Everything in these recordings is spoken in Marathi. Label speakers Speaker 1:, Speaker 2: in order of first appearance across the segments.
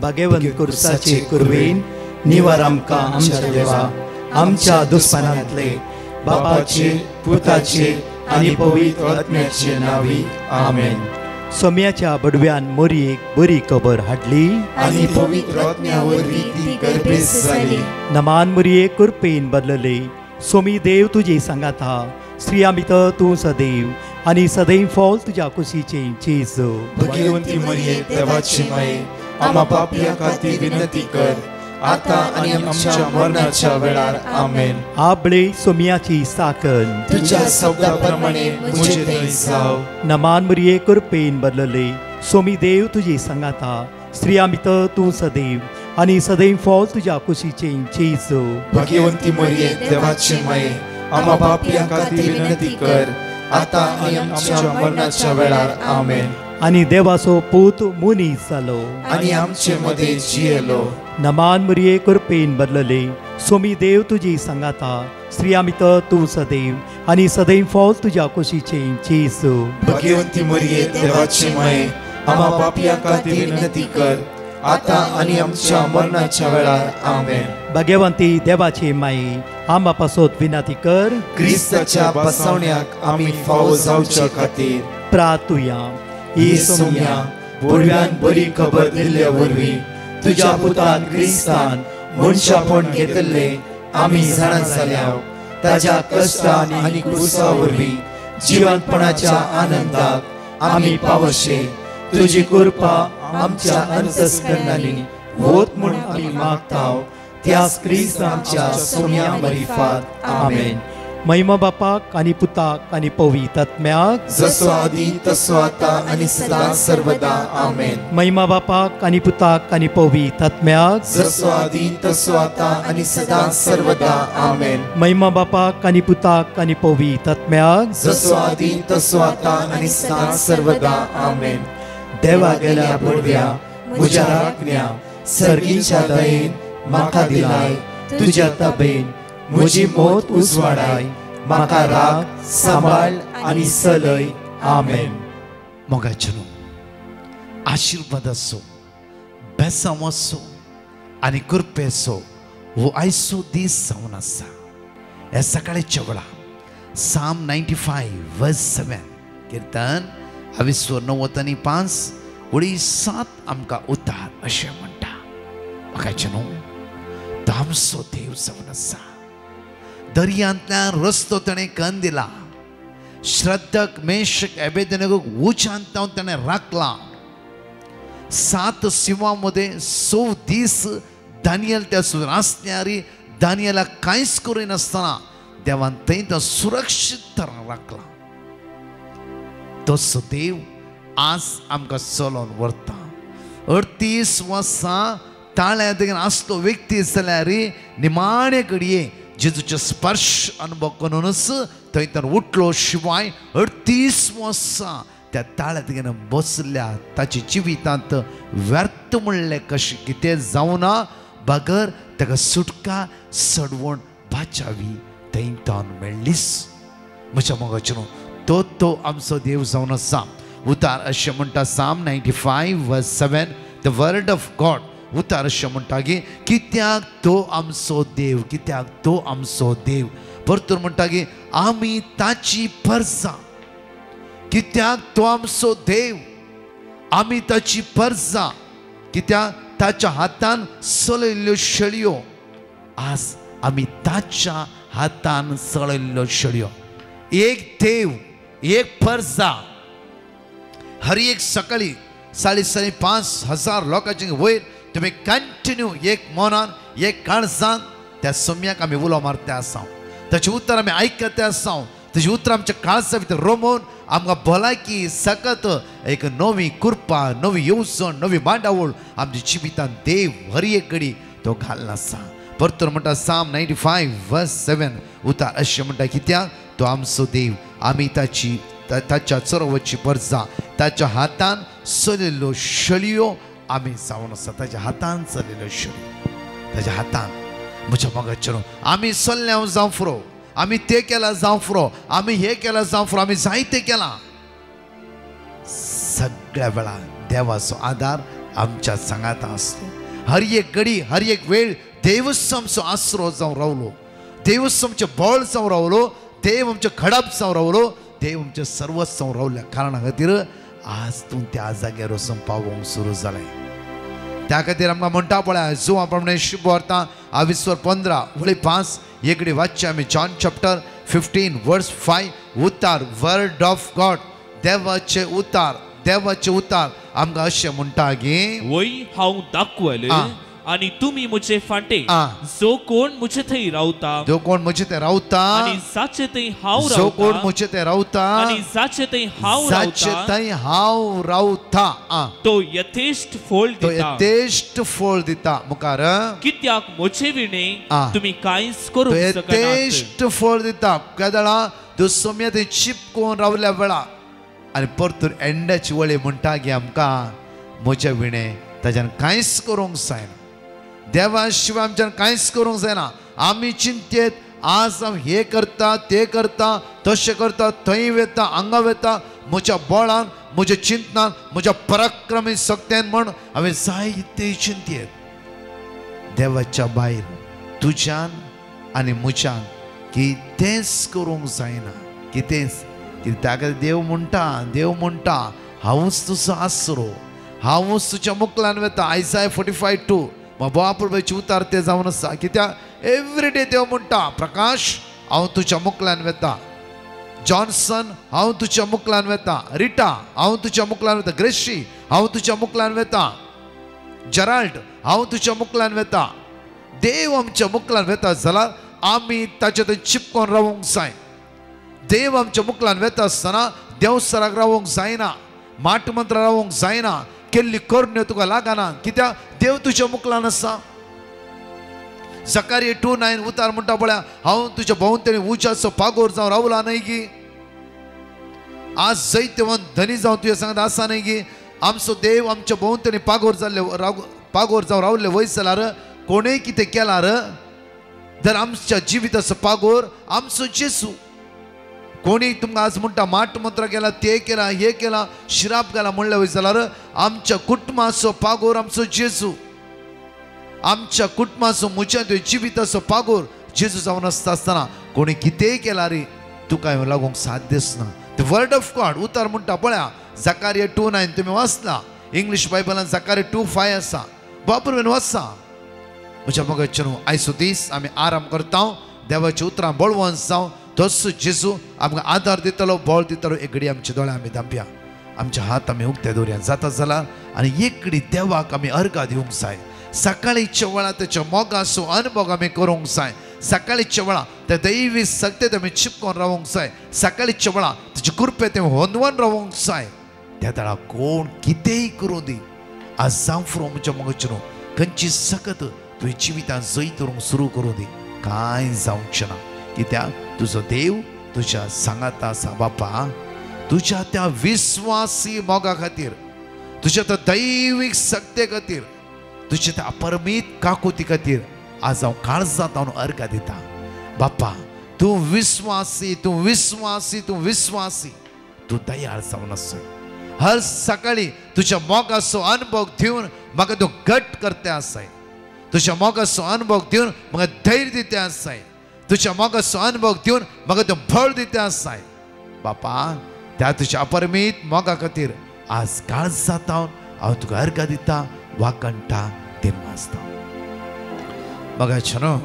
Speaker 1: भगवंत कुर्साचे कुरवेन निवार आमकां आमच्या देवा आमच्या दुस्मनांतले बापाचे पुताचे आनी पवित्र आत्म्याचे नावी आमेन. सोम्याच्या बडव्यान मोरयेक बरी खबर हाडली
Speaker 2: आनी पवित्र आत्म्या वरवीं ती गर्भेस जाली.
Speaker 1: नमान मोरये कुरपेन बदलले. सोमी देव तुजे सांगात हा. स्त्रिया भितर तूं सदैव आनी सदैव फॉल तुज्या कुशीचे चेज.
Speaker 2: भगवंती मरिये देवाची माये आम्हा पापियां खातीर विनंती कर आता आनी आमच्या मरणाच्या वेळार आमेन.
Speaker 1: आबळे सोम्याची साकन
Speaker 2: तुझ्या शब्दाप्रमाणे मुझे थंय जाव.
Speaker 1: नमान मोरये कुरपेन बदलले. सोमी देव तुजे सांगात हा. स्त्रिया भितर तूं सदैव आनी सदैव फॉल तुज्या कुशीचे चेज.
Speaker 2: भगवंती मरिये देवाची माये आम्हा पापियां खातीर विनंती कर आता आनी आमच्या मरणाच्या वेळार आमेन.
Speaker 1: आनी देवाचो पूत मुनीस जालो
Speaker 2: आनी आमचे मदे जियेलो.
Speaker 1: नमान मोरये कुरपेन बदलले. सोमी देव तुजी सांगात हा. स्त्रिया भितर तूं सदैव आनी सदैव फॉल तुज्या कुशीचे चेज.
Speaker 2: भगवंती मरिये देवाची माये आम्हा पापियां खातीर विनंती कर आता आनी आमच्या मरणाच्या वेळार आमेन.
Speaker 1: भगवंती देवाचे माये आम्हा पासत विनंती कर.
Speaker 2: क्रिस्ताच्या बसवण्याक आमी फावो जावचे खातीर
Speaker 1: प्रार्थुया.
Speaker 2: ही सोम्या बडव्यान बरी खबर दिल्ल्या वरवीं तुज्या पुतान क्रिस्तान मनशापण घेतले आमी जाणा जाल्या. ताज्या कश्टान आनी क्रुसा वरवीं जिवंतपणाच्या आनंदाक आमी पावशे. तुजी कृपा आमच्या अंतस्करणांनी होत म्हूण आमी मागताव. त्याच क्रिस्त आमच्या सोम्या मरिफात आमेन.
Speaker 1: महिमा बापाक आनी पुताक आनी पवित्र आत्म्याक
Speaker 2: जसो आदी तसो आता आनी सदां सर्वदा आमेन.
Speaker 1: महिमा बापाक आनी पुताक आनी पवित्र आत्म्याक
Speaker 2: जसो आदी तसो आता आनी सदां सर्वदा आमेन.
Speaker 1: महिमा बापाक आनी पुताक आनी पवित्र आत्म्याक
Speaker 2: जसो आदी तसो आता आनी सदां सर्वदा आमेन. देवा गेल्या बडव्या म्हज्या राखण्या सर्गीच्या दयेन म्हाका दिलाय. तुज्या तबेन म्हजी मोत उजवाडाय. म्हाका राख सांबाळ आनी चलय. आमेन.
Speaker 3: मोगाचनो आशीर्वाद असो बेसांव असो आनी कृपे असो हो आयचो दीस जावन आसा. ह्या सकाळच्या वेळा साम 95 वर्स 7 कीर्तन 29:5 उडी 7 आमकां उतार अशें म्हणटा. मोगाचनो तो आमचो देव जावन आसा. दर्यांतल्यान रस्तो ताणें कन्न दिला. श्रद्धक मेशक एबेदनेगोक उंचांत ताणें राखला. 7 सिंहांमध्ये 9 दीस दानियल त्या सुरासण्यारी दानियलाक कांयच करिनासतना देवान थंय तो सुरक्षीत तरान राखला. तसो देव आज आमकां चलोवन व्हरता. 38 वर्सां ताळ्या देगेन आसलो व्यक्ती जाल्यार निमाणे घडये जेजूचे स्पर्श अनुभव करूनच थंयतर उठलो. शिवाय 38 वर्सां त्या ताळ्या देगेन बसल्या. ताची जिवितांत व्यर्थ म्हणलें कशें कितें जावना बगर ताका सुटका सडवण बाचावी थंयतान मेळ्ळीच. म्हज्या मोगाचनो तो आमचो देव जावन आसा. उतार अशें म्हणटा साम 95 वर्स 7 द वर्ड ऑफ गॉड. उतार अशें म्हणटा की कित्याक तो आमचो देव. कित्याक तो आमचो देव. परतून म्हणटा की आमी ताची परजां. कित्याक तो आमचो देव आमी ताची परजां. कित्याक ताच्या हातान चलयल्ल्यो शेळयो. आज आमी ताच्या हातान चलयल्ल्यो शेळयो. एक देव एक परजा. हर एक सकाळी 5,500 लोकांचे वयर तुम्ही कंटिन्यू एक मनान एक काळजान त्या सोम्याक आमी उलो मारते आसा. ताचें उतर आमी आयकते आसा. ताचें उतर आमच्या काळजा भितर रोमून आमकां भलायकी सकत एक नवी कृपा नवी येवजण नवी मांडावळ आमच्या जिवितांत देव हर एक घडी तो घालना आसा. परतून म्हणटा साम 95 वर्स 7 उतार अशें म्हणटा कित्याक तो आमचो देव आमी ताच्या चोरवची परजां. ताच्या हातान चलयल्ल्यो शेळयो आमी जावन आसा. ताच्या हातान चलयल्ल्यो शेळयो ताच्या हातान. म्हज्या मोगाचनो आमी चल्ल्या जावं फुरो. आमी तें केलां जावं फुरो. आमी हें केलां जावं फुरो. आमी जायतें केलां. सगळ्या वेळार देवाचो आदार आमच्या सांगाता आसलो. हर एक घडी हर एक वेळ देवच आमचो आसरो जावन रावलो, देवच आमचें बळ जावन रावलो, देव आमचें खडप जावन रावलो, देव आमचें सर्वच जावन रावल्या कारणा खातीर आज तूं त्या जाग्यार वचून पावोंक सुरू जालें. त्या खातीर आमकां म्हणटा पळय जो आपण शुभ वार्ता 22:15 वळी 5 एकडी वाचचे आमी जॉन चॅप्टर 15 वर्स 5 उतार वर्ड ऑफ गॉड देवाचे उतार आमकां अशें म्हणटा की
Speaker 4: वय हांव दाखवले आणि तुम्ही मुझे फाटे जो कोण मुझे थंय रावता,
Speaker 3: जो कोण मुझे ते रावता
Speaker 4: आणि साचे थंय हांव रावता,
Speaker 3: जो कोण मुझे ते रावता
Speaker 4: आणि साचे थंय हांव
Speaker 3: रावता
Speaker 4: तो यथेष्ट
Speaker 3: फळ दिता. मुखार
Speaker 4: कित्याक मुझे विणे तुम्ही कांयच करूंक शकनात.
Speaker 3: यथेष्ट फळ दिता. केदळा तूं सोम्या थंय चिपकोन रावल्या वेळा आनी परतून एंड्याची वळी म्हणटा की आमकां म्हजे विणे ताच्यान कांयच करूंक जायना, देवा शिवाय आमच्यान कांयच करूंक जायना. आमी चिंतेत आज हांव हे करता ते करता तशें करता थंय वेता हांगा वेता म्हज्या बळान म्हज्या चिंतनान म्हज्या पराक्रमी शक्तीन म्हण हांवें जायते चिंतेत. देवाच्या भायर तुज्यान आनी म्हज्यान कितेंच करूंक जायना, कितेंच. ताका देव म्हणटा हांवूच तुजो आसरो, हांवूच तुज्या मुखल्यान वेता. आयसाया 45:2 बापूरबाईचे उतार ते जावन आसा. कित्याक एवरी डे देव म्हणटा प्रकाश हांव तुज्या मुखल्यान वेता, जॉन्सन हांव तुज्या मुखल्यान वेता, रिटा हांव तुज्या मुखल्यान वेता, ग्रेशी हांव तुज्या मुखल्यान वेता, जराल्ड हांव तुज्या मुखल्यान वेता. देव आमच्या मुखल्यान वेता जाल्यार आमी ताचे थंय चिपकोन रावूंक जाय. देव आमच्या मुखल्यान वेता आसतना देवसराक रावूंक जायना, माट मंत्र रावूंक जायना, केल्ली करण्यो तुका लागना. कित्याक देव तुज्या मुखल्यान आसा. जकारिया 2:9 उतार म्हणटा पळय हांव तुज्या भोंवतणी उज्याचो पागोर जावन रावला न्हय की. आज जैतवन धनी जावन तुवें सांगता आसा न्हय की आमचो देव आमच्या भोंवतणी पागोर जावन रावले वयस जाल्यार कोणेय कितें केल्यार जर आमच्या जिविताचो पागोर आमचो जेजू. कोणी तुमकां आज म्हणटा माट मंत्र केला ते केला हे केला श्राप केला म्हणले वयस जाल्यार आमच्या कुटुंबाचो पागोर आमचो जेजू. आमच्या कुटुंबाचो म्हज्या जिविताचो पागोर जेजू जावन आसतना कोणी कितेंय केला रे तुका लागूंक साध्यच ना. द वर्ड ऑफ गॉड उतार म्हणटा पळया जकारिया 2:9 तुमी वाचला. इंग्लीश बायबलान जकारिया 2:5 आसा. बापूर वाचा. म्हज्या मगजचें आयचो दीस आमी आराम करता. देवाच्या उतरां बळवंत जावं तसो जेजू आमकां आदार दितलो, बळ दितलो. एक घडी आमचे दोळे आमी धांपया, आमचे हात आमी उक्ते दवरया जाता जाल्यार आनी एक घडी देवाक आमी अर्घ दिवंक जाय. सकाळीच्या वेळा त्याच्या मोगाचो अनुभव आमी करूंक जाय. सकाळीच्या वेळा त्या दैवी सत्तेत आमी चिपकोन रावूंक जाय. सकाळीच्या वेळा तुजे कृपेत होंदवन रावूंक जाय. त्या वेळा कोण कितेंय करूं दी आज जावं फुरो म्हज्या मगजचेर खंयची सकत तुवें जिवितांत जैत करूंक सुरू करूं दी कांय जावचें ना. कित्याक तुजो देव तुज्या सांगात आसा. बापा तुज्या त्या विश्वासी मोगा खातीर, तुज्या त्या दैवीक सक्ते खातीर, तुज्या त्या अपरमीत काकुती खातीर आज हांव काळजांत हांव अर्घ दिता. बापा तूं विश्वासी, तूं विश्वासी, तूं विश्वासी, तूं दयाळ जावन आसय. हर सकाळी तुज्या मोगाचो अनुभव दिवन म्हाका तूं घट करते आसाय. तुज्या मोगाचो अनुभव दिवन म्हाका धैर्य दिते आसाय. तुज्या मोगाचो अनुभव दिवन म्हाका तूं बळ दिते आसाय. बापा त्या तुज्या अपरमीत मोगा खातीर आज काळजांत हांव तुका अर्घ दिता, वाकणटा, दिनवासता. मोगाचें न्हू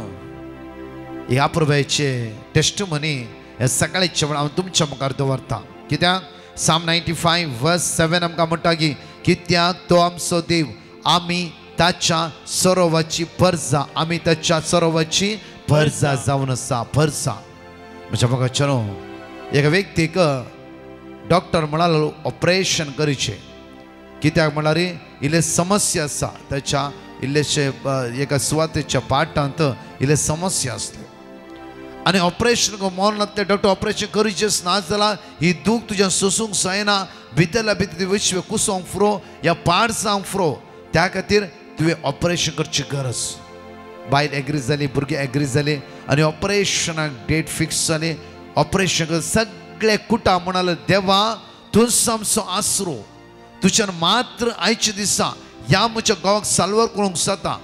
Speaker 3: ह्या प्रभुचे टेस्टमनी हे सकाळीच्या वेळा हांव तुमच्या मुखार दवरता. कित्याक Psalm 95:7 आमकां म्हणटा की कित्याक तो आमचो देव आमी ताच्या सरोवाची परजा, आमी ताच्या सरोवाची परजा जावन आसा. परजा म्हज्या मोगाचें न्हू एका व्यक्तीक डॉक्टर म्हणालो ऑपरेशन करचें. कित्याक म्हळ्यार इल्ले समस्या आसा ताच्या इल्लेशे एका सुवातेच्या पाटांत इल्ले समस्या आसले आनी ऑपरेशन मोन ते डॉक्टर ऑपरेशन करचेंच ना जाल्यार ही दूख तुज्या सोसूंक जायना. भितरल्या भितर विश्व कुसोंक फुरो या पाड जावंक फुरो. त्या खातीर तुवें ऑपरेशन करची गरज. बायल एग्री जाली, भुरगीं एग्री जाली आनी ऑपरेशनाक डेट फिक्स जाली. ऑपरेशन सगळे कुटा म्हणाले देवा तूं आमचो आसरो. तुज्यान मात्र आयच्या दिसा ह्या म्हज्या गांवाक साल्वार करूंक जाता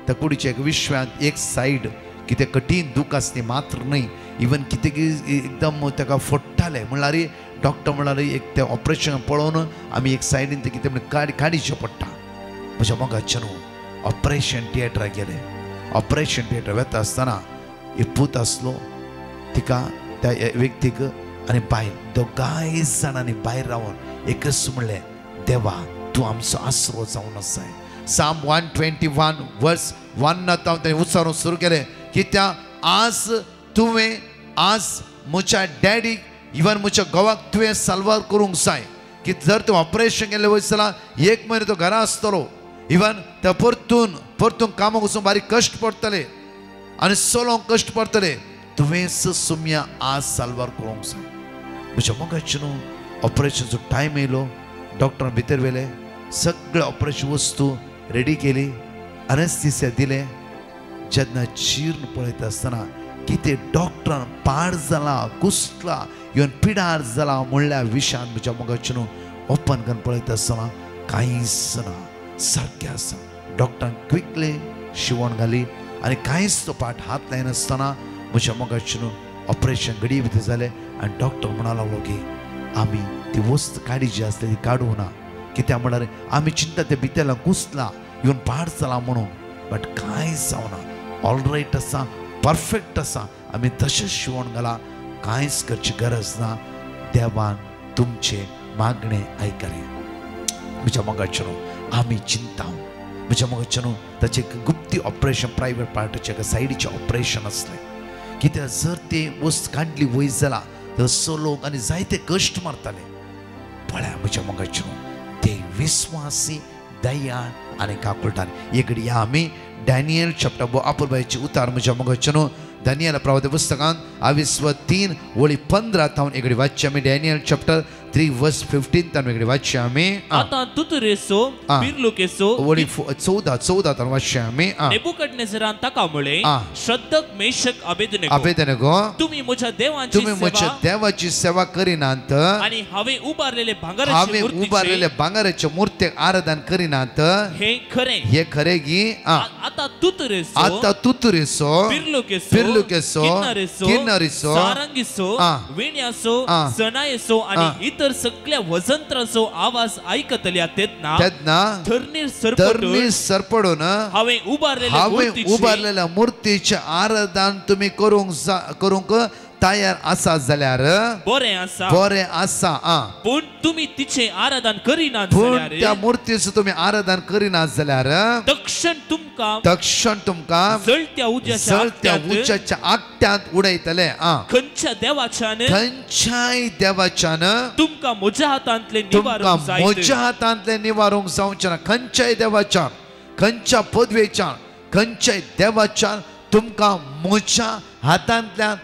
Speaker 3: त्या कुडीच्या एक विश्वांत एक सायड कितें कठीण दूख आसली मात्र न्हय इवन कितें एकदम ताका फोडटाले म्हणल्यार डॉक्टर म्हणल्यार एक तें ऑपरेशन पळोवन आमी एक सायडीन तें कितें काडीचें पडटा म्हज्या मोगाचें न्हू ऑपरेशन थिएटराक गेले ऑपरेशन थिएटर वेता आसतना एक पूत आसलो तिका त्या व्यक्तीक आनी बायल दोगांय जाणांनी भायर रावन एकच म्हणलें देवा तूं आमचो आसरो जावन आसाय साम 121 वर्स 1 तांणी उच्चारूंक सुरू केलें कित्याक आज तुवें आज म्हज्या डॅडीक इवन म्हज्या घोवाक तुवें साल्वार करूंक जाय की जर तूं ऑपरेशन केलें वयतला एक म्हयनो तो घरा आसतलो इवन ते परतून कामाक वचून बारीक कश्ट पडटले आनी चलोवंक कश्ट पडटले तुवेंच सुम्या आज साल्वार करूंक जाय म्हज्या मोगाचें न्हू ऑपरेशनचो टायम येयलो डॉक्टरान भितर व्हेले सगळे ऑपरेशन वस्तू रेडी केली अनेस्थीसिया दिलें जेन्ना चिर्ण पळयता आसतना कितें डॉक्टरान पाड जाला कुसला इवन पिडार जाला म्हणल्या विशयान म्हज्या मोगाचें न्हू ओपन करून पळयता आसतना कांयच ना सारकें आसा डॉक्टरान क्विकली शिवण घाली आनी कांयच तो पाट हात लायनासतना म्हज्या मोगाचें न्हू ऑपरेशन घडये भितर जालें आनी डॉक्टर म्हणूंक लागलो की आमी ती वस्त काडी जी आसली ती काडूं ना कित्याक म्हळ्यार आमी चिंता ते भितरला कुसला इवन पाड जाला म्हणून बट कांयच जावना ऑलरायट आसा परफेक्ट आसा आमी तशेंच शिवण घाला कांयच करची गरज ना देवान तुमचे मागणें आयकलें म्हज्या मोगाचें न्हू आमी चिंता म्हज्या मोगाचें न्हू ताचें गुप्ती ऑपरेशन प्रायवेट पार्टाचें एका सायडीचें ऑपरेशन आसलें कित्याक जर ते वस्त काडली वयर जाला तर लोक आनी जायते कश्ट मारताले पळया म्हज्या मोगाचें न्हू ते विस्वासी दयाळ आनी काकुळटाले एक घडी आमी डॅनियल चॅप्टर आपुरबायेचे उतार म्हज्या मोगाचें न्हू दानियल प्रवादी पुस्तकांत 23 वळी 15 तावन एक घडी वाचचे आमी डॅनियल चॅप्टर 3 वर्स 15 तावन एक घडी वाचचे आमी
Speaker 4: आता तुतरेसो बिरलुकेसो
Speaker 3: वळी 14 तावन वाचचे आमी
Speaker 4: नेबुकदनेझरान ताका म्हळे शद्रक मेशक अबेदनेगो तुम्ही म्हज्या
Speaker 3: देवाची सेवा करिनात
Speaker 4: आनी हांवें उबारलेले
Speaker 3: भांगाराचे मूर्तेक आराधन करिनात
Speaker 4: हे
Speaker 3: खरे गी
Speaker 4: आता
Speaker 3: तुतरेसो बिरलुकेसो किन्नरीसो
Speaker 4: सारंगीसो वेण्यासो सनायसो आनी इतर सगळ्या वजंत्राचो आवाज आयकतल्या तेदना धरणीर सरपडून हांवें
Speaker 3: उबारलेल्या मूर्तीचे आराधन तुम्ही करूंक तयार आसा जाल्यार बरें आसा
Speaker 4: पूण तुम्ही तिचे आराधन करिनात
Speaker 3: जाल्यार त्या मूर्तीचे तुम्ही आराधन करिनात जाल्यार
Speaker 4: तक्षण तुमकां जळत्या उज्याच्या
Speaker 3: आगट्यांत उडयतले
Speaker 4: खंयच्या
Speaker 3: देवाच्यान
Speaker 4: तुमकां म्हज्या
Speaker 3: हातांतले निवारूंक जावचें ना खंयच्याय देवाच्यान खंयच्या पदवेच्यान खंयच्याय देवाच्यान तुमकां म्हज्या हातांतल्यान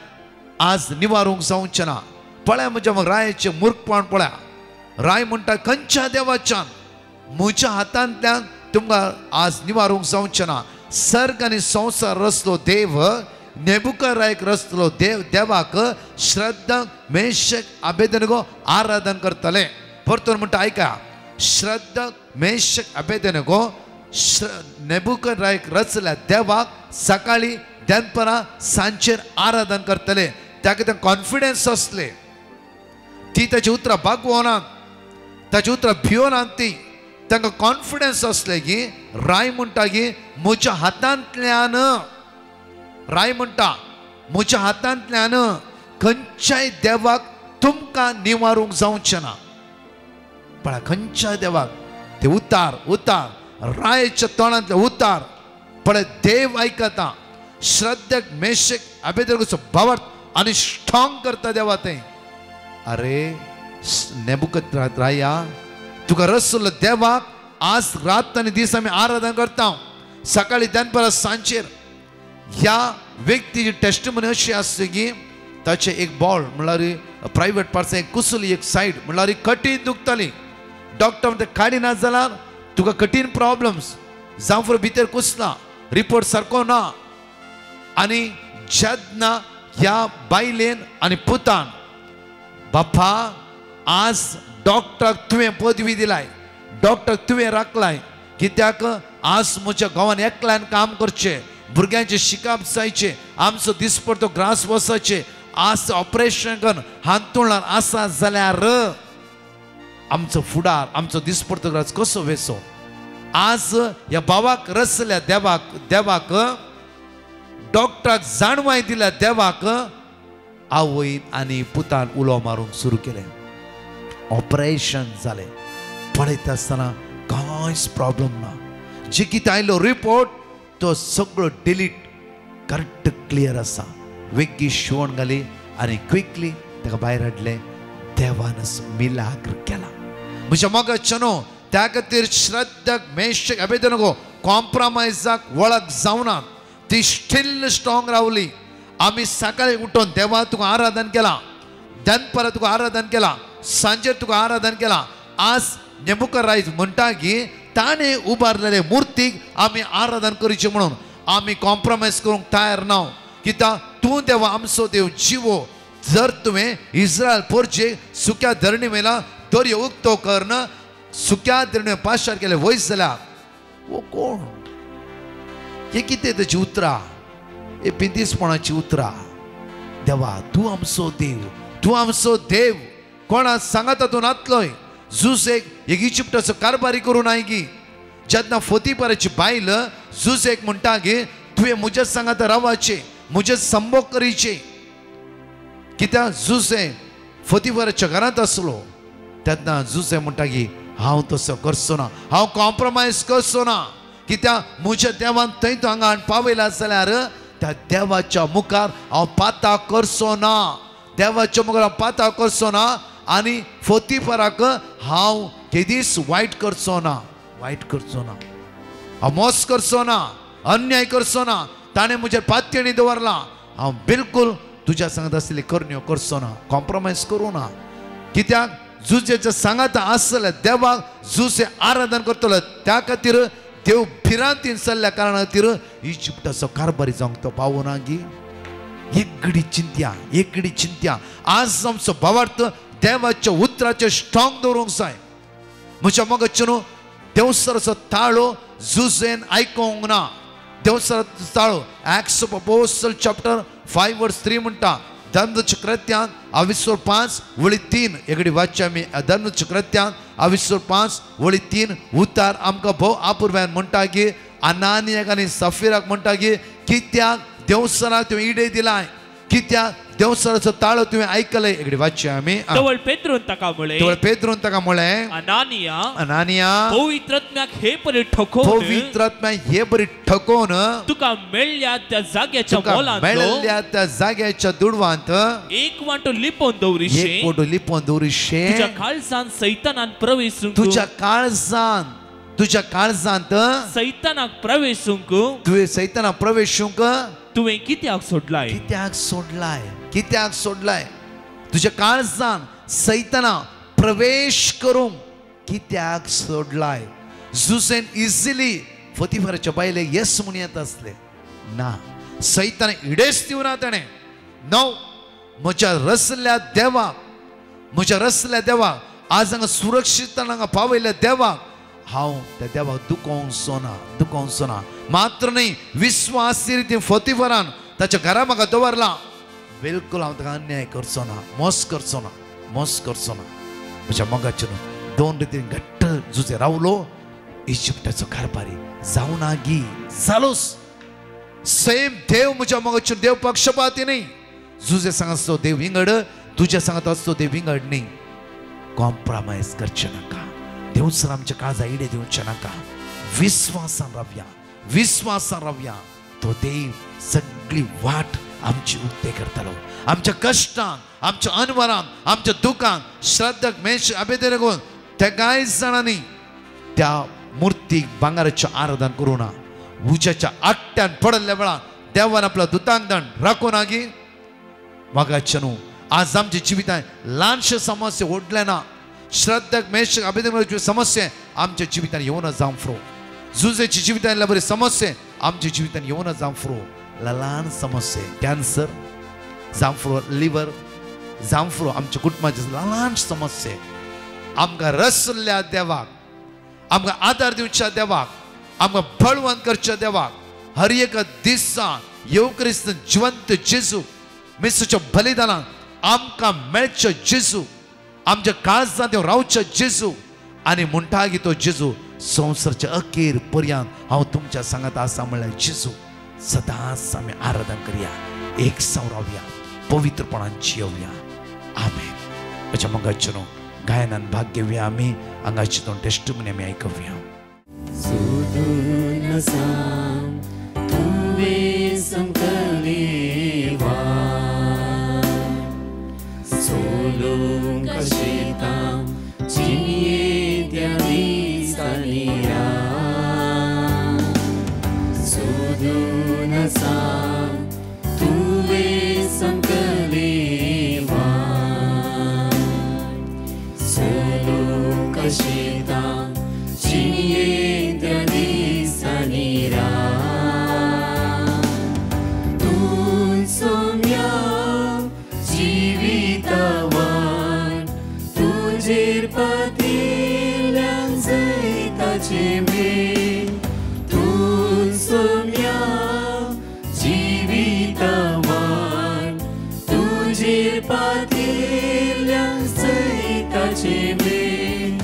Speaker 3: आज निवारूंक जावचें ना पळया म्हज्या मग रायाचें मूर्खपण पळया राय म्हणटा खंयच्या देवाच्यान म्हज्या हातांतल्यान तुमकां आज निवारूंक जावचें ना सर्ग आनी संवसार रचलो देव नेबुकदनेझराक रचलो देवाक श्रद्धा मेशक अबेदनेगो आराधन करतले परतून म्हणटा आयका श्रद्धा मेशक अबेदनेगो नेबुकदनेझराक रचल्या देवाक सकाळी दनपरां सांजेर आराधन करतले ताका कॉन्फिडन्स असले ती ताची उतरां भागवनात ताची उतरां भियोनात ती तांकां कॉन्फिडन्स असले की राय म्हणटा की म्हज्या हातांतल्यान राय म्हणटा म्हज्या हातांतल्यान खंयच्याय देवाक तुमकां निवारूंक जावचें ना पळय खंयच्याय देवाक ते उतार रायच्या तोंडांतले उतार पळय देव आयकता श्रद्धेक मेशक अबेदनेगोचो भावार्थ आनी स्ट्रॉंग करता देवा ते अरे नेबुकदनेझराया तुका रचलो देवाक आज रात आनी दीस आमी आराधन करता सकाळी दनपरां सांजेर ह्या व्यक्तीची टेस्टिमनी अशी आसली की ताचे एक बॉल म्हणल्यार प्रायवेट पार्टसां एक कुसली एक सायड म्हणल्यार कठीण दुखताली डॉक्टर म्हणटा काडिना जाल्यार तुका कठीण प्रॉब्लम्स जावं फुडें भितर कुसला रिपोर्ट सारको ना आनी जेन्ना ह्या बायलेन आनी पुतान बापा आज डॉक्टर तुवें पदवी दिलाय डॉक्टर तुवें राखलाय कित्याक आज म्हज्या गांवांत एकल्यान काम करचें, भुरग्यांचे शिकाप जायचे, आमचो दिसपडतो ग्रास वसाचे, आज ऑपरेशन करून हांतरुणार आसा जाल्यार आमचो फुडार, आमचो दिसपडतो ग्रास कसो वेसो? आज ह्या भावाक रचल्या देवाक डॉक्टराक जाणवाय दिल्या देवाक आवयन आनी पुतान उलो मारूंक सुरू केलें. ऑपरेशन जालें, पळयता आसतना कांयच प्रॉब्लेम ना. जे कितें आयलो रिपोर्ट तो सगळो डिलीट करेक्ट क्लियर आसा. वेग्गी शिवण घाली आनी क्विकली ताका भायर हाडलें. देवानच मिलाग्र केला. म्हज्या मोगाचेनो त्या खातीर श्रद्धाक मेशक अबेदनेगो कॉम्प्रोमायजाक वळख जावना. ती स्टील स्ट्रॉंग रावली. आमी सकाळी उठून देवा तुका आराधन केला, दनपारां तुका आराधन केला, सांजेर तुका आराधन केला. आज नेमुकार रायज म्हणटा की ताणें उबारलेले मुर्तीक आमी आराधन करचें म्हणून आमी कॉम्प्रोमायज करूंक तयार ना. कित्याक तूं देवा आमचो देव जिवो. जर तुवें इस्रायल पोरचे सुक्या धरणी मेला दर्यो उक्तो करन सुक्या धरणी पाशार केले वयस जाल्यार वो कोण? हे कितें तेची उतरां? हे पिंतीसपणाची उतरां. देवा तूं आमचो देव, तूं आमचो देव. कोणा सांगात तातूंत नातलोय. जुसेक एक इजिप्टाचो कारबारी करून आयगी. जेन्ना फोतिफराची बायल जुसेक म्हणटा की तुवें म्हज्या सांगात रावचे, म्हजे संभोग करीचे. कित्याक जुसे फोतिफराच्या घरांत आसलो तेन्ना जुसे म्हणटा की हांव तसो करचो ना, हांव कॉम्प्रोमायज करचो ना. कित्याक म्हज्या देवान थंय तूं हांगा पावयला जाल्यार त्या देवाच्या मुखार हांव पाता करचो ना. देवाच्या मुखार हांव पाता करचो ना. आनी फोतिफराक हांव केदीस वायट करचो ना, वायट करचो ना, हांव मोस करचो ना, अन्याय करचो ना. ताणें म्हजेर पातयेणी दवरला, हांव बिलकुल तुज्या सांगत आसलेली करण्यो करचो ना, कॉम्प्रोमायज करूं ना. कित्याक जुजेच्या सांगात आसले देवाक जुसे आराधन करतलो. त्या खातीर देव भिरांतीन चल्ल्या कारणा खातीर इजिप्टाचो कारबारी जावंक तो पावना गी. एकडी चिंत्या. आज आमचो भावार्थ देवाच्या उतराचे स्ट्रॉंग दवरूंक जाय. म्हज्या मोगाचेनो देवसराचो ताळो जुजेन आयकोंक ना. देवसराचो ताळो एक्ट्स ऑफ अपोस्टल चॅप्टर 5:3 म्हणटा. धर्मचक्रत्यान 25:5-3 एगडी वाच्य आमी धर्मचक्रत्यान 25:5-3 उतार आमकां भोव आपुरव्यान म्हणटा की अनानियाक आनी सफिराक म्हणटा की कित्याक देवसराक तुवें इडे दिलाय, कित्याक देवसराचो ताळो तुवें आयकले. एगडी वाच्य आमी
Speaker 4: तवळ पेद्रोन ताका म्हळें अनानिया पवित्रात्म्याक हे बरी ठकोवन तुका मेळ्ळ्या त्या जाग्याच्या दुडवांत एक वांटो लिपोवन दवरिशे. तुज्या काळजांत सैतानान सैतानाक प्रवेशूंक तुवें कित्याक सोडलाय? तुज्या काळजान सैताना प्रवेश करूंक कित्याक सोडलाय? जुसेन इजिली फोतिफराच्या बायले येस म्हूण येत आसले ना. सैतान इडेच दिवना ताणें. नो, म्हज्या रचल्या देवाक आज हांगा सुरक्षीत हांगा पावयल्या देवाक हांव त्या देवाक दुखोवंक ना. मात्र न्ही, विश्वासी रितीन फोतिफरान ताच्या घरा म्हाका दवरला. बिलकुल हांव ताका अन्याय करचो ना, मोस करचो ना. म्हज्या मोगाचेर 2 रितीन घट्ट जुजे रावलो. इजिप्टाचो कारबारी जावना गी जालोस. सेम देव म्हज्या मोगाचेर देव पक्षपाती न्ही. जुजे सांगता देव विंगड, तुज्या सांगता आसतो देव विंगड न्ही. कॉम्प्रोमायज करचे नाका. देवसर आमच्या काळजा इडे दिवचे नाका. विश्वासान रावया. तो देव सगळी वाट आमची उक्ते करतलो. आमच्या कष्टांक, आमच्या अनवरांक, आमच्या दुखांक श्रद्धाक मेश अबेदेनेगो त्या कांय जाणांनी त्या मुर्तीक भांगाराचें आराधन करूं ना. उज्याच्या आट्ट्यान पडल्या वेळार देवान आपल्या दुतांक दंड राखूं ना गी. मोगाचें न्हू, आज आमच्या जिवितांत ल्हानशे समस्या ओडले ना. श्रद्धाक मेश अबेदेनेगोच्यो समस्या आमच्या जिवितांत येवना जावं फ्रो. जुजेची जिवितांतल्या बरी समस्या आमच्या जिवितांत येवना जावं फ्रो. ल्हान समस्या कॅन्सर जावं फ्रो, लिव्हर जावं फ्रो, आमच्या कुटुंबाचे ल्हान समस्या आमकां रचल्या देवाक
Speaker 3: आमकां आदार दिवच्या देवाक, आमकां बळवंत करच्या देवाक, हर एक दिसा येव क्रिस्त जिवंत जेजू मेसूच्या बलिदानान आमकां मेळचो जेजू, आमच्या काळजांत रावचो जेजू, आनी म्हणटागी तो जेजू संवसारच्या अखेर पर्यंत हांव तुमच्या सांगात आसा म्हणल्यार जेजू सदांच आमी आराधना करया, एक साव रावया, पवित्रपणान जियोवया. आमेन. म्हज्या मंगाचे न्हू गायनान भाग घेवया आमी, हांगाची दोन टेस्टिमनी आमी आयकवया.
Speaker 2: सोदून सांग तुवें संकलेवा, सोलोंक शेतां चिनये त्या दिसांनी सोदून सांग तुवें संकलेवा, सोलोंक शेतां चिनये त्या दिसांनी तूं सोम्या जिवितवान तुजेर पातिल्यान जैताचे मेल, तूं सोम्या जिवितवान तुजेर पातिल्यान जैताचे मेल,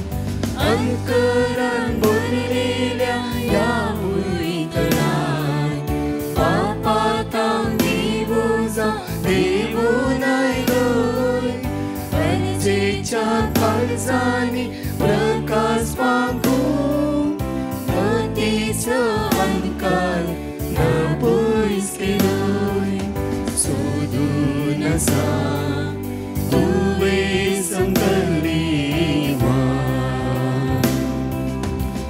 Speaker 2: अंकरान भरलेल्या या उयतरान पापातां दिवो जावं देवून आयलोय, अंजेच्या काळजांनी प्रकाश पागूं मतीचो अंकार नापयस केलोय. सोदून सांग तुवें संकलेवा,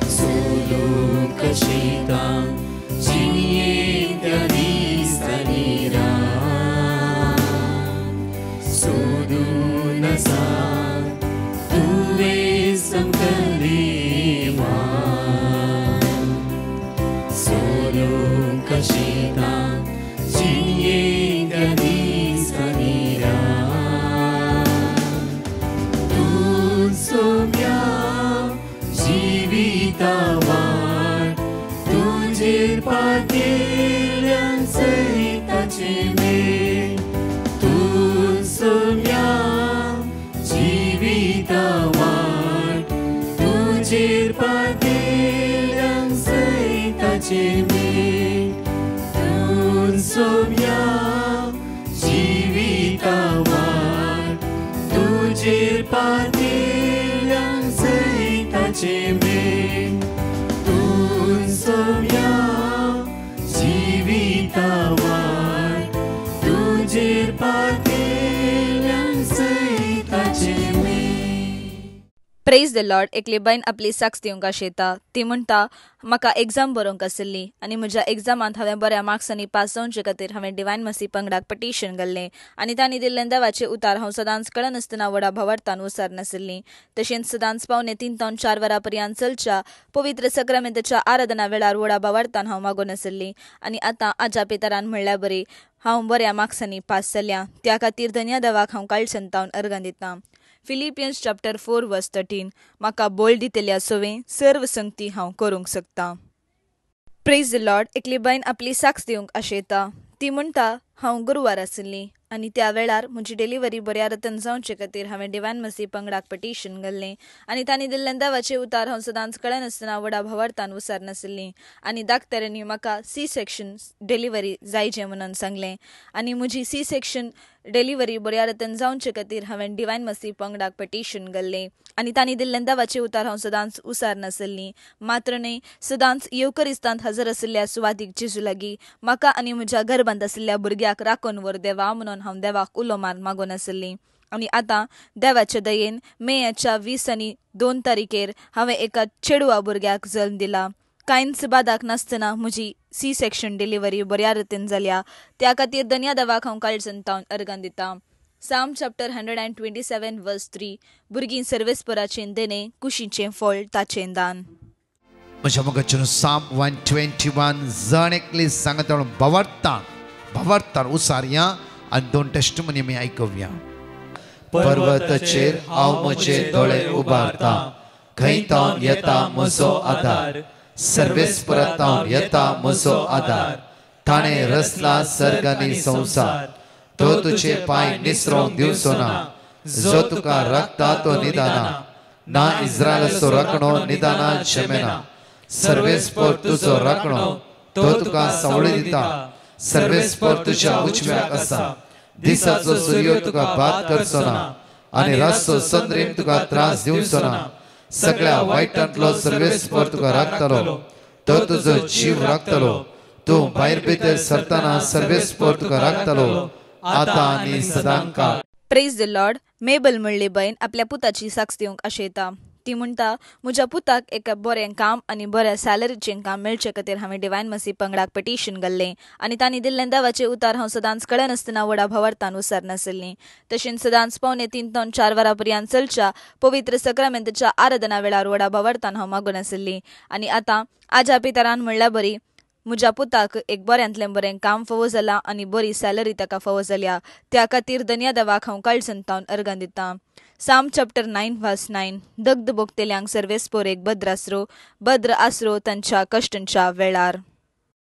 Speaker 2: सोलोंक शेतां चिनये त्या दिसांनी सोदून सांग तुवें संकलेवा, सोलोंक शेतां चिनये त्या दिसांनी तूं सोम्या जिवितवान तुजेर पातिल्यान जैताचे मेल, तूं सोम्या जिवितवान तुजेर पातिल्यान जैताचे मेल, तूं सोम्या जिवितवान तुजेर पातिल्यान जैताचे मेल, तूं सोम्या जिवितवान तुजेर पातिल्यान जैताचे मेल.
Speaker 5: Praise the Lord. एकली बायन आपली साक्स दिवंक आशेता. ती म्हणटा म्हाका एग्जाम बरोवंक आसली आनी म्हज्या एग्जामांत हांवें बऱ्या मार्क्सांनी पास जावचे खातीर हांवें डिवायन मसी पंगडाक पटिशन घाल्लें आनी तांणी दिल्लें देवाचे उतार हांव सदांच कळनासतना व्हडा भावार्थान उसार नाशिल्लीं. तशेंच सदांच पावणे 3 ते 4 वरां पर्यंत चलच्या पवित्र सक्रामेंताच्या आराधना वेळार व्हडा भावार्थान हांव मागून आशिल्लीं आनी आतां आज्या पितरान म्हणल्या बरी हांव बऱ्या मार्क्सांनी पास जाल्यां. त्या खातीर धन्य देवाक हांव काळचंतावन अर्गां दितां. फिलिपियन्स चॅप्टर 4 वर्स 13. म्हाका बोल दितल्या सोवें सर्व संगती हांव करूंक शकता. Praise the Lord. एकली बायन आपली साक्स दिवंक आशेता. ती म्हणटा हांव गुरुवार आशिल्ली आनी त्या वेळार म्हजी डिलिव्हरी बऱ्या रतन जावचे खातीर हांवें डिवायन मसी पंगडाक पटिशन घाल्लें आनी तांणी दिल्लें देवाचे उतार हांव सदांच कळनासतना व्हडा भावार्थान उसार नाशिल्लीं आनी डाक्टरांनी म्हाका C-सेक्शन डिलिव्हरी जायचें म्हणून सांगलें आनी म्हजी C-सेक्शन डिलिव्हरी बऱ्या रतन जावचे खातीर हांवें डिवायन मसी पंगडाक पटिशन घाल्लें आनी तांणी दिल्लें देवाचे उतार हांव सदांच उसार नाशिल्लीं. मात्र न्हय, सदांच येवकरिस्तांत हजर आशिल्ल्या सुवातीक जेजू लागीं म्हाका आनी म्हज्या गर्भांत आशिल्ल्या भुरग्याक राखून व्हर देवा म्हणून हांव देवाक उलो मार मागून आशिल्लीं. आनी आतां देवाच्या दयेन मेच्या 20 आनी 2 तारीखेर हांवें एका चेडवा भुरग्याक जल्म दिला. कांयच बादाक नासतना म्हजी C-सेक्शन डिलिव्हरी बऱ्या रितीन जाल्या. त्या खातीर धन्य देवाक हांव काळचंतावन अर्गां दितां. साम चॅप्टर 127 वर्स 3. भुरगीं सर्वेस्पराचें देणे कुशीचें फळ ताचें दान.
Speaker 3: म्हज्या मोगाचें साम 121 जण एकली सांगत भावार्थान उसारया आनी 2 टेस्टिमनी आमी आयकवया.
Speaker 1: पर्वताचेर हांव म्हजे दोळे उबारतां,
Speaker 2: खैतावन येता म्हजो आदार, सर्वेस्परांतावन येता म्हजो आदार. ताणें रचला सर्ग आनी संवसार, तो तुजे पांय निसरोवंक दिवचो ना. जो तुका राखता तो निदाना, ना इस्रायलाचो राखणो निदाना जमेना. सर्वेस्पर तुजो राखणो, तो तुका सवळी दिता. सर्वेस्पर तुज्या उजव्याक आसा. दिसाचो सूर्य तुका बाद करचो ना, आनी रातचो चंद्रीम तुका त्रास दिवचो ना. सगळ्या वायटांतलो सर्वेस्पर तुका राखतलो, तो तुजो जीव राखतलो. तूं भायर भितर सरतना सर्वेस्पर तुका राखतलो, आतां आनी सदांकाळ.
Speaker 5: Praise the Lord. मेबल म्हणली बहीण आपल्या पुताची साक्ष दिवंक आशेता. ती म्हणटा, म्हज्या पुताक एका बरें काम आनी बऱ्या सॅलरीचें काम मेळचे खातीर हांवें डिवायन मसी पंगडाक पिटिशन घाल्लें, आनी तांणी दिल्लें देवाचें उतार हांव सदांच कळनासतना व्हडा भावार्थान उसर नासलीं. तशेंच सदांच पावणे 3 ते 4 वरां पर्यंत चलच्या पवित्र सक्रामेंताच्या आराधना वेळार व्हडा भावार्थान हांव मागून आसली. आनी आतां आज्या पितरान म्हणल्यार बरी, म्हज्या पुताक एक बऱ्यांतलें बरें काम फावो जालां आनी बरी सॅलरी ताका फावो जाल्या. त्या खातीर धन्य देवाक हांव काळजंतावन अर्गां दितां. साम चॅप्टर 9 वर्स 9. दग्ध भोगतेल्यांक सर्वेस्पर एक भद्र आसरो तांच्या कश्टांच्या वेळार.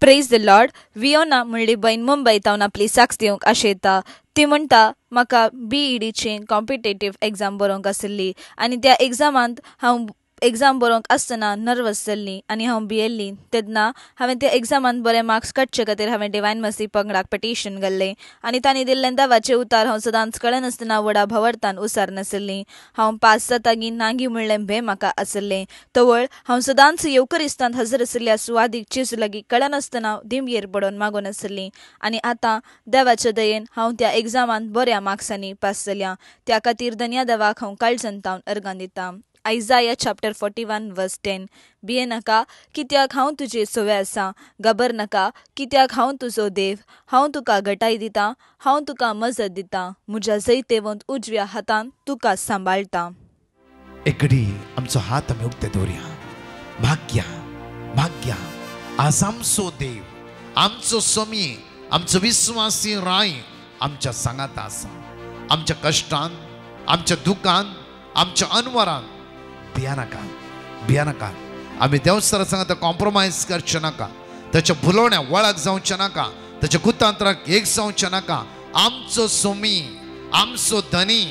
Speaker 5: Praise the Lord. वियोना म्हणली बहीण मुंबयतावन आपली साक्ष दिवंक आशेता. ती म्हणटा, म्हाका BEDचें कॉम्पिटेटीव एग्जाम बरोवंक आसली, आनी त्या एग्जामांत हांव एग्जाम बरोवंक आसतना नर्वस जाल्ली आनी हांव भियेल्ली. तेन्ना हांवें त्या एग्जामांत बरे मार्क्स काडचे खातीर हांवें डिवायन मसी पंगडाक पिटिशन घाल्लें, आनी तांणी दिल्लें देवाचें उतार हांव सदांच कळनासतना व्हडा भावार्थान उसार नासलीं. हांव पास जातागी नांगी म्हणलें भंय म्हाका आसलें. तवळ हांव सदांच येवकरिस्तांत हजर आशिल्ल्या सुवादीक चीज लागीं कळनासतना दिमयेर पडोवन मागून आसलीं, आनी आतां देवाच्या दयेन हांव त्या एग्जामांत बऱ्या मार्क्सांनी पास जाल्यां. त्या खातीर धन्य देवाक हांव काळजंतावन अर्गां दितां. आयजाया चॅप्टर 41 वर्स 10. भिये नाका, कित्याक हांव तुजे सोवे आसां. घाबर नाका, कित्याक हांव तुजो देव. हांव तुका घटाय दितां, हांव तुका मजत दितां. म्हज्या जैतेवंत उजव्या हातान तुका सांबाळटां.
Speaker 3: एक घडी आमचो हात आमी उक्ते दवरया. भाग्या आज आमचो देव, आमचो समी, आमचो विश्वासी राय आमच्या सांगात आसा. आमच्या कश्टान, आमच्या दुखान, आमच्या अनवरान भिया नाका. आमी देवस्थाना सांगात कॉम्प्रोमायज करचे नाका. त्याच्या भुलवण्या वळख जावचे नाका. त्याच्या कुतांतराक एक जावचे नाका. आमचो सोमी, आमचो धनी,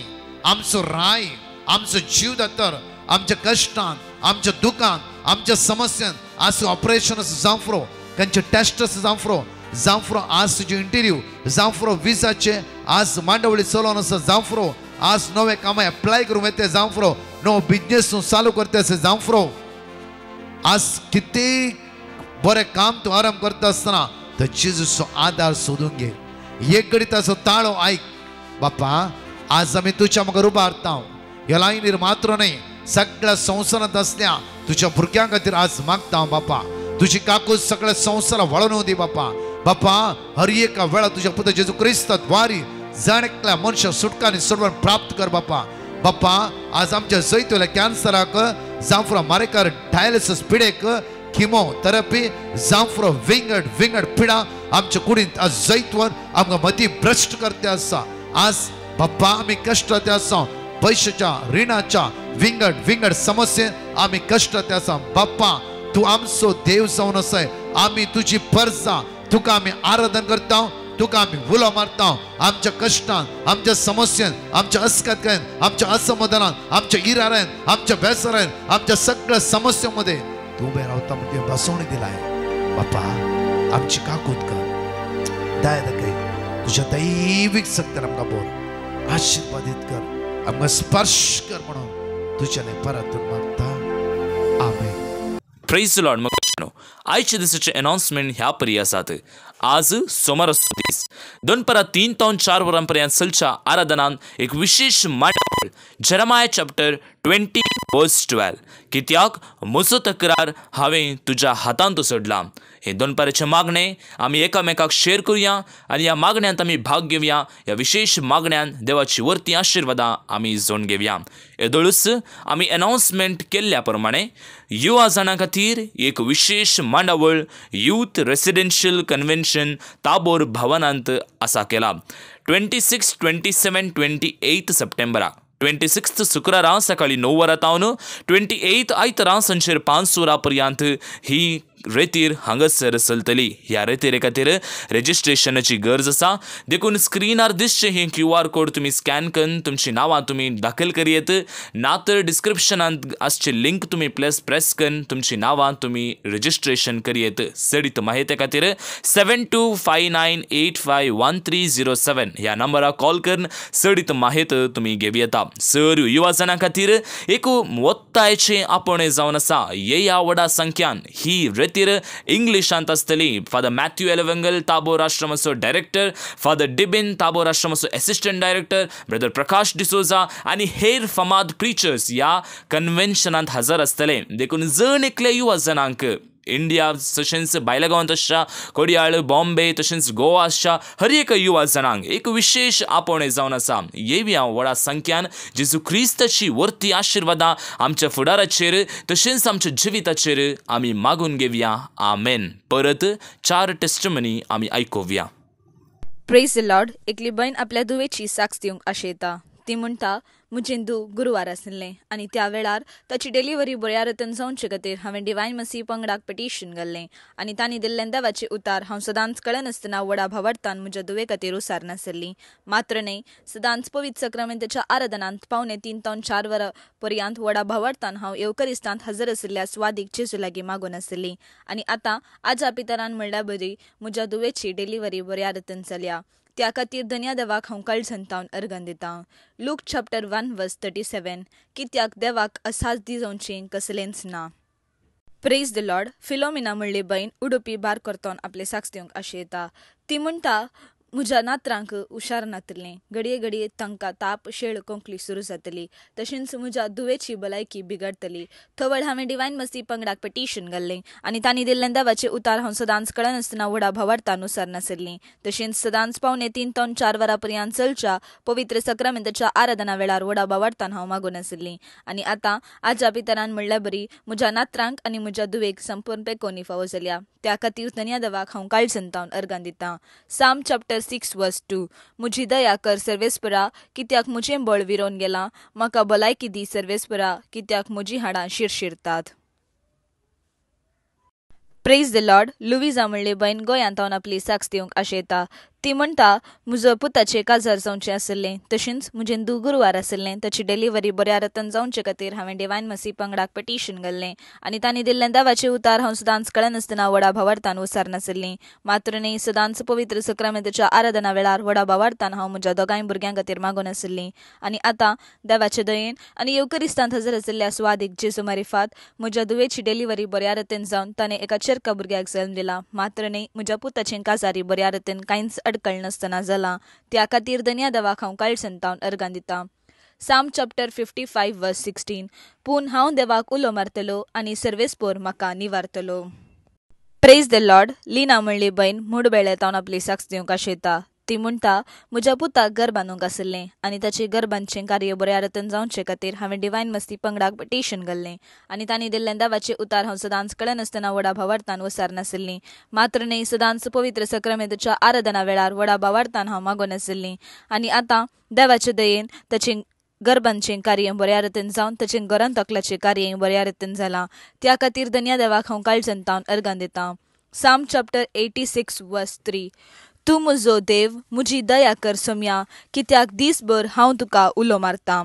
Speaker 3: आमचो राय, आमचो जीवदातर आमच्या कश्टान, आमच्या दुखान, आमच्या समस्यान आज ऑपरेशन जावं फुरो, खंयचे टेस्ट जावं फुरो, आज तुजे इंटरव्यू जावं फुरो, विजाचे आज मांडवळी चलोवन आसा जावं फुरो, आज नवे कामां एप्लाय करूंक येते जावं फुरो, नवो बिजनेस चालू करते असे जावं फुरो. आज किती बरें काम तूं आराम करता आसतना तो जेजूचो आदार सोदून घे. एक घडी ताचो ताळो आयक. बापा, आज आमी तुज्या मुखार उबारता. ह्या लायनीर मात्र न्ही, सगळ्या संवसारांत असल्या तुज्या भुरग्यां खातीर आज मागता. बापा, तुजी काकूज सगळ्या संवसारा वळोवन दी. बापा, हर एका वेळा तुज्या पुत्र जेजू क्रिस्तांत वारी जाणेकल्या मनशा सुटका आनी सोडवण प्राप्त कर. बापा, आज आमच्या जैतवल्या कॅन्सराक जावं फुरो मारेकार डायलिसीस पिडेक किमोथेरपी जावं फुरो विंगड पिडा आमच्या कुडींत आज जैतवर आमकां मती भ्रश्ट करते आसा. आज बापा आमी कश्टांत आसा. पैशाच्या रिणाच्या विंगड समस्येन आमी कश्टांत आसा. बापा, तूं आमचो देव जावन आसाय. आमी तुजी परजा, तुका आमी आराधन करता, तुका आमी उलो मारता. आमच्या कश्टान, आमच्या समस्येन, आमच्या अस्कातकायेन, आमच्या असमाधानान, आमच्या इराऱ्यान, आमच्या बेसारान, आमच्या सगळ्या समस्यांमध्ये तू उबे रावता म्हणजे बसवणी दिलाय. बापा, आमची काकूत कर, दया दाखय. तुझ्या दैविक शक्तीन आमकां बोल, आशीर्वादीत कर, आमकां स्पर्श कर म्हणून तुज्याने परतून मागता. आमेन.
Speaker 6: Praise the Lord. मग आयच्या दिसाचे अनाउन्समेंट ह्या परी आसात. आज सोमार असतो दीस 2 ते 4 वरांपर्यंत चलच्या आराधनान एक विशेष मांडवळ जेरेमाया चॅप्टर 20 वर्स 12. कित्याक म्हजो तक्रार हांवें तुज्या हातांत सोडला. हे 2 मागणे आमी एकामेकाक शेअर करुया आनी ह्या मागण्यांत आमी भाग घेवया. ह्या विशेष मागण्यांत देवाची वर्ती आशिर्वादां आमी जोडून घेवया. येदोळूच आमी अनाउन्समेंट केल्ल्या प्रमाणे युवा जाणां खातीर एक विशेष मांडवळ यूथ रेसिडेन्शियल कन्व्हेन्शन ताबोर भवनांत आसा केला. 26, 27, 28 सप्टेंबराक 26 शुक्रारा सकाळी 9 वरां 28 आयतारा सांजेर 5 वरां पर्यंत ही रेतीर हांगासर चलतली. ह्या रेतीरे खातीर रेजिस्ट्रेशनाची गरज आसा. देखून स्क्रीनार दिसचे ही QR कोड तुमी स्कॅन करून तुमची नांवां तुमी दाखल करियेत. ना तर डिस्क्रिप्शनांत आसचे लिंक तुमी प्रेस करून तुमची नांवां तुमी रजिस्ट्रेशन करियेत. सडीत माहिती खातीर 7259851307 ह्या नंबराक कॉल करून सडीत माहिती तुमी घेवं येता. सर युवा जनां खातीर एक वत्तायेचें आपण जावन आसा. ह्या व्हडा संख्यान ही इंग्लिशांत आसतली. फादर मॅथ्यू एलेवंगल ताबोर आश्रमाचो डायरेक्टर, फादर डिबिन ताबोर आश्रमाचो assistant director, brother Prakash D'Souza आनी हेर फामाद प्रिचर्स ह्या कन्व्हेन्शनांत हजर आसतले. देखून जण एकले युवा जनांक इंडिया तशेंच भायल्या गांवांत आसच्या कोडयाळ, बॉम्बे तशेंच गोवा आसच्या हर एक युवा जनांक एक विशेष आपण जावन आसा. येवया व्हडा संख्यान जेजू क्रिस्ताची वर्ती आशिर्वादां आमच्या फुडाराचेर तशेंच आमच्या जिविताचेर आमी मागून घेवया. आमेन. परत 4 टेस्टिमनी आमी आयकुया.
Speaker 5: Praise the Lord. एकली बहीण आपल्या दुवेची साक्ष दिवंक आशेता. ती म्हणटा मुजेंदू गुरुवार आसलें आनी त्या वेळार ताची डिलिव्हरी बऱ्या रितीन जावचे खातीर हांवें डिवायन मसीह पंगडाक पिटिशन घाल्लें आनी तांणी दिल्लें देवाचें उतार हांव सदांच कळनासतना व्हडा भावार्थान म्हज्या दुवे खातीर उसार नासली. मात्र न्हय, सदांच पवित्र सक्रामेंताच्या आराधनांत 3 ते 4 वरां पर्यंत व्हडा भावार्थान हांव येवकरिस्तांत हजर आशिल्ल्या स्वादीक जेजू लागीं मागून आसली. आनी आतां आजा पितरान म्हणल्या बरी म्हज्या दुवेची डिलिव्हरी बऱ्या रितीन जाल्या. त्या खातीर धन्य देवाक हांव काळजांतावन अर्गन दितां. Look chapter 1:37. कित्याक देवाक असाच दिवचें कसलेंच ना. Praise the Lord. फिलोमिना म्हणली बहीण उडुपी बार करतोन आपले साक्ष दिवंक आशेता. ती म्हणटा म्हज्या नातरांक हुशार नातलें. घडये तांकां ताप, शेळ, कोंकली सुरू जातली. तशेंच म्हज्या दुवेची भलायकी बिगडटली. थवड हांवें डिवायन मसीह पंगडाक पिटिशन घाल्लें आनी तांणी दिल्लें देवाचें उतार हांव सदांच कळनासतना व्हडा भावार्थान उसार नासलीं. तशेंच सदांच 3 ते 4 वरां पर्यंत चलच्या पवित्र सक्रामेंताच्या आराधना वेळार व्हडा भावार्थान हांव मागून आसलीं. आनी आतां आजा पितरान म्हणल्या बरी म्हज्या नातरांक आनी म्हज्या दुवेक संपूर्णपणे कोणी फावो जाल्या. त्या खातीर धन्य देवाक हांव काळजांतावन अर्गन दितां. साम चॅप्टर 6:2. म्हजी दया कर सर्वेस्परा, कित्याक म्हजें बळ विरोन गेलां. म्हाका भलायकी दी सर्वेस्परा, कित्याक म्हजी हाडां शिरशिरतात. Praise the Lord. लुविजा म्हणली बहीण गोंयांत हांव आपली साक्ष दिवंक आशेता. ती म्हणटा म्हजो पुताचें काजार जावचें आसलें तशेंच मुजेंदू गुरुवार आसलें. ताची डिलिव्हरी बऱ्या रितीन जावचे खातीर हांवें डिवायन मसीह पंगडाक पिटिशन घाल्लें आनी तांणी दिल्लें देवाचें उतार हांव सदांच कळनासतना व्हडा भावार्थान उसार नासलीं. मात्र न्हय, सदांच पवित्र सक्रामेंताच्या आराधना वेळार व्हडा भावार्थान हांव म्हज्या दोगांय भुरग्यां खातीर मागून आसलीं. आनी आतां देवाचे दयेन आनी येवकरिस्तांत हजर आशिल्ल्या स्वादीक जेजू मारिफात म्हज्या दुवेची डिलिव्हरी बऱ्या रितीन जावन ताणें एका चेरका भुरग्याक जल्म दिला. मात्र न्हय, म्हज्या पुताचें काजारी बऱ्या रितीन कांयच अडकळ नासतना जालां. त्या खातीर धन्य देवाक हांव काळजांतावन अर्गन दितां. साम चॅप्टर 55:16. पूण हांव देवाक उलो मारतलो आनी सर्वेस्पोर म्हाका निवारतलो. Praise the Lord. लिना म्हणली बहीण मुडबेळेतावन आपली साक्ष दिवंक आशेता. ती म्हणटा म्हज्या पुताक घर बांदूंक आसलें आनी ताचें घर बांदचें कार्य बऱ्या रितीन जावचे खातीर हांवें डिवायन मसीह पंगडाक पिटिशन घाल्लें आनी तांणी दिल्लें देवाचें उतार हांव सदांच कळनासतना व्हडा भावार्थान उसार नासलीं. मात्र न्हय, सदांच पवित्र सक्रामेंताच्या आराधना वेळार व्हडा भावार्थान हांव मागून आसलीं. आनी आतां देवाचे दयेन ताचें गर्बांचें कार्य बऱ्या रितीन जावन ताचें घरांत तकलाचें कार्य बऱ्या रितीन जालां. त्या खातीर धन्य देवाक हांव काळजांतावन अर्गन दितां. साम चॅप्टर 86:3. तूं म्हजो देव, म्हजी दया कर सोम्या, कित्याक दिसभर हांव तुका उलो मारतां.